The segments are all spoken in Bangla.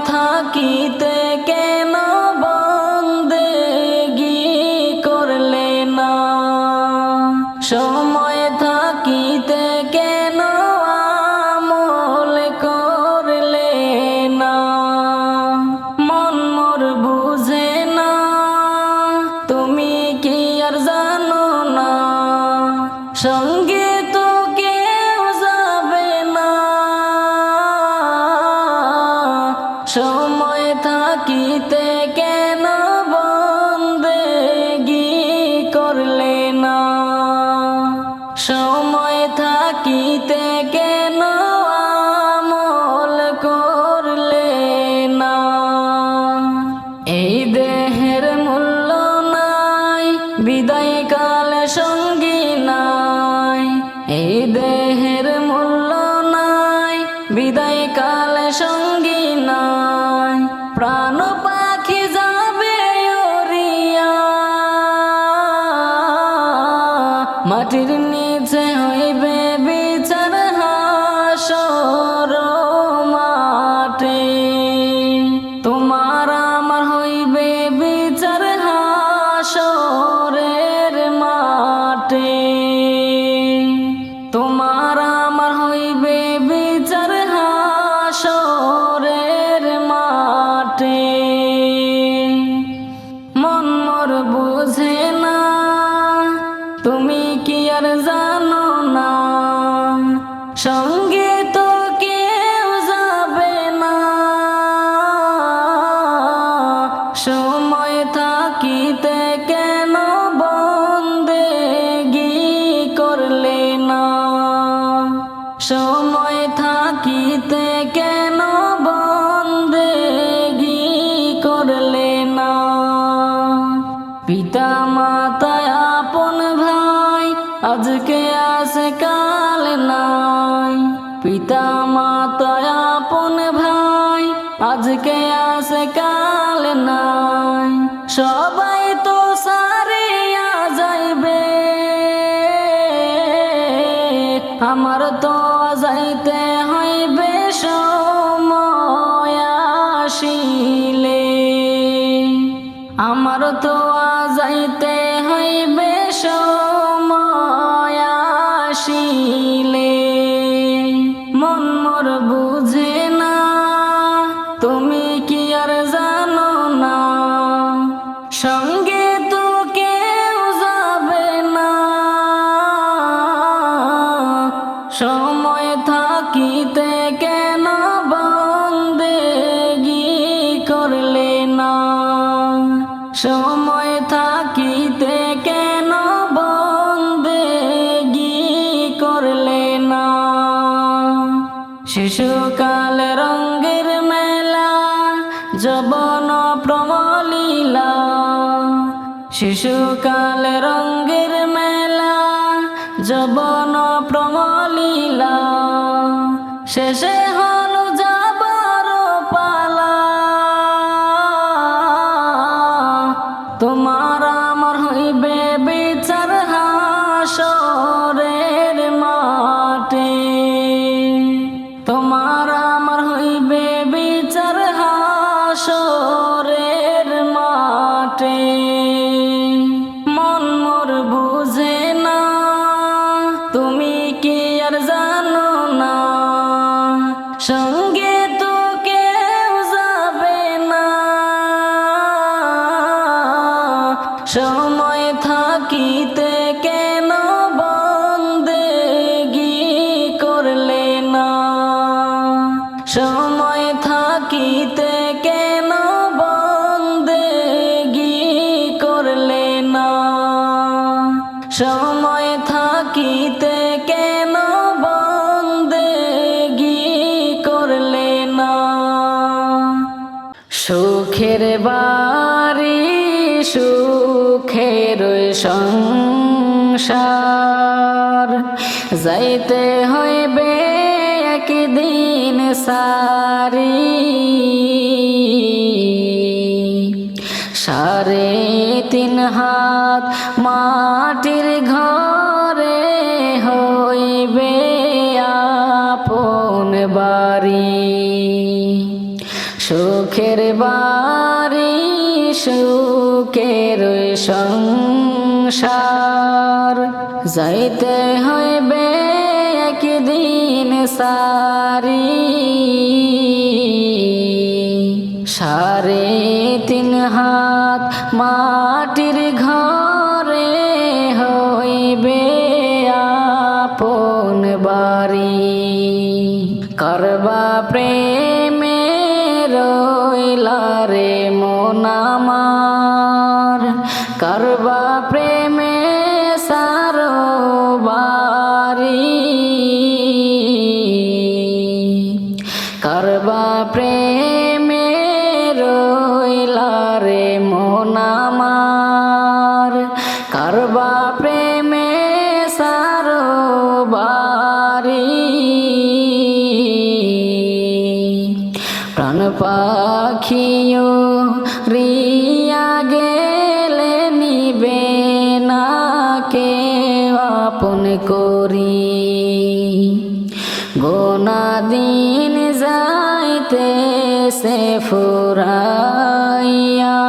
থাকিতে কেন বন্দেগি করলে না, সময় থাকিতে কেন আমল করলে না। মন মোর বুঝে না, তুমি কি আর জানো না, সঙ্গে তো কেউ যাবে না। সময় থাকিতে কেন বন্দেগি করলে না, সময় থাকিতে কেন আমল করলে না। এই দেহের মূল্য নাই, বিদায় কালে সঙ্গী নাই। এই দেহের মূল্য নাই, বিদায় কালে সঙ্গী নাই। প্রাণ পাখি যাবে উড়িয়া, মাটির নিচে হইবে বিচার হাসর মাঠে। তোমার আমার হইবে বিচার হাসরের মাঠে। তোমার আমার হইবে বিচার হাসরের মাঠে। মন মোর বুঝে না, তুমি কি আর জানো না, সঙ্গে তো কেউ যাবে না। সময় থাকিতে কেন বন্দেগি করলে না, সময় থাকিতে কেন বন্দেগি করলে না। পিতা মাতায় আপন ভাই আজকে আছে কাল নাই। পিতা মাতায় আপন ভাই আজকে আছে কাল নাই। সবাই তো সারিয়া যাইবে, আমার তো যাইতে হইবে সময় আসিলে। আমার তো যাইতে হইবে সময় আসিলে। মন মোর বুঝে না, তুমি কি আর জানো না, সঙ্গে তো কেউ যাবে না। সময় থাকিতে কেন বন্দেগি করলে না, সময় থাকিতে কেন বন্দেগি করলে না। শিশুকাল রঙ্গের মেলা, যৌবন প্রমলীলা। শিশুকাল রঙ্গের মেলা, যৌবন প্রমলীলা। শেষে হলো যাবার পালা, তোমার আমার হইবে বিচার হাসরের মাঠে। তোমার আমার হইবে বিচার হাসরের মাঠে। মন মোর বুঝে না, তুমি কি আর জানো না, সঙ্গে তো কেউ যাবে না। সময় থাকিতে কেন বন্দেগি করলে না, সময় থাকিতে কেন বন্দেগি করলে না। সময় থাকিতে কেন বন্দেগি করলে না। সুখের বাড়ি সুখের সংসার, যাইতে হইবে একদিন সারি। 3.5 হাত মাটির ঘরে হইবে আপন বাড়ি। সুখের বাড়ি সুখের সংসার, যাইতে হইবে একদিন সারি। 3.5 হাত মাটির ঘরে হইবে আপন বাড়ি। করবা প্রেমে রইলা রে মন আমার, করবা প্রেমে সারো বাড়ি। করবা প্রেমে রইলা রে মন আমার, করবা প্রেমে সারো বাড়ি। প্রাণ পাখিও রিয়া গেলে নিবে না কেউ আপন করি। গোনা দিন যাইতেছে ফুরাইয়া,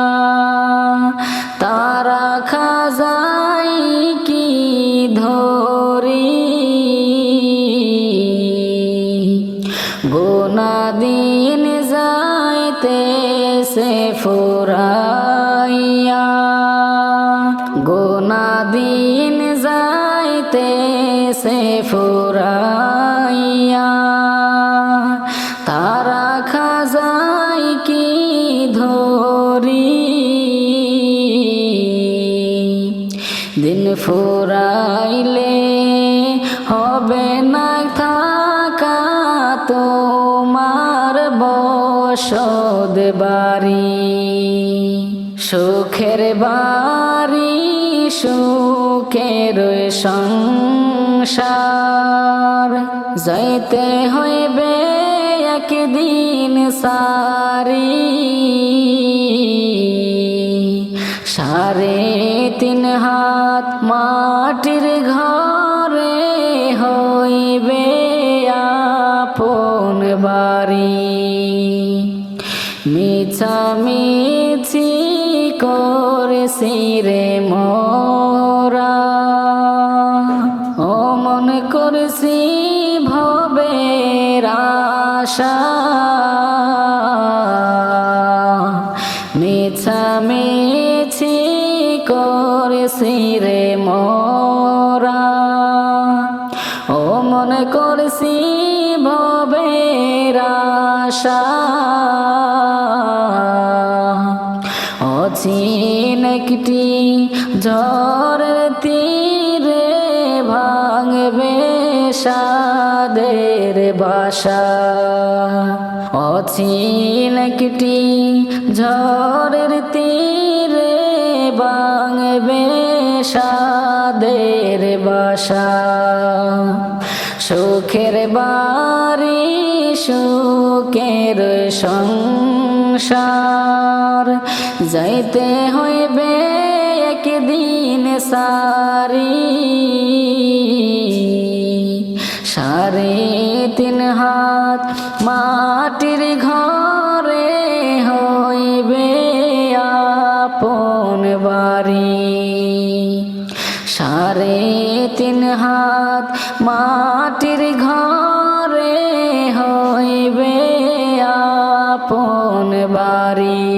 তারা খাজাই কি ধরি। গোনা দিন যাইতেছে ফুরাইয়া, গোনা দিন যাইতেছে ফুরাইয়া, তারা খাজাই কি ধরি। দিন ফুরাইলে হবে না থাকা তোমার বসত বাড়ি। সুখের বাড়ি সুখের সংসার, যাইতে হইবে একদিন সারি। 3.5 হাত মাটির ঘরে হইবে আপন বাড়ি। মিছামিছি করেছি রে মোরা, ও মন করেছি ভবের আশা। মিছামিছি করেছি রে মোরা, ও মন করেছি ভবের আশা। অচিন একটি ঝড়ের তীরে ভাঙবে সাদের বাসা। অচিন একটি ঝড়ের তীরে ভাঙবে সাদের বাসা। সুখের বাড়ি সুখের সংসার, যাইতে হইবে একদিন সারি। 3.5 হাত মাটির ঘরে হইবে আপন বাড়ি। 3.5 হাত মাটির ঘরে হইবে আপন বাড়ি।